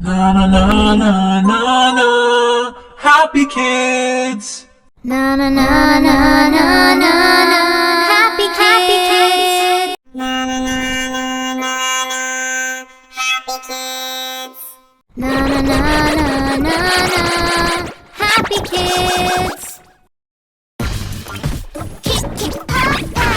Na na na na na na, happy kids. Na na na na na na na, happy kids. Na na na na na na, happy kids. Na na na na na na, happy kids. Kick kick papa.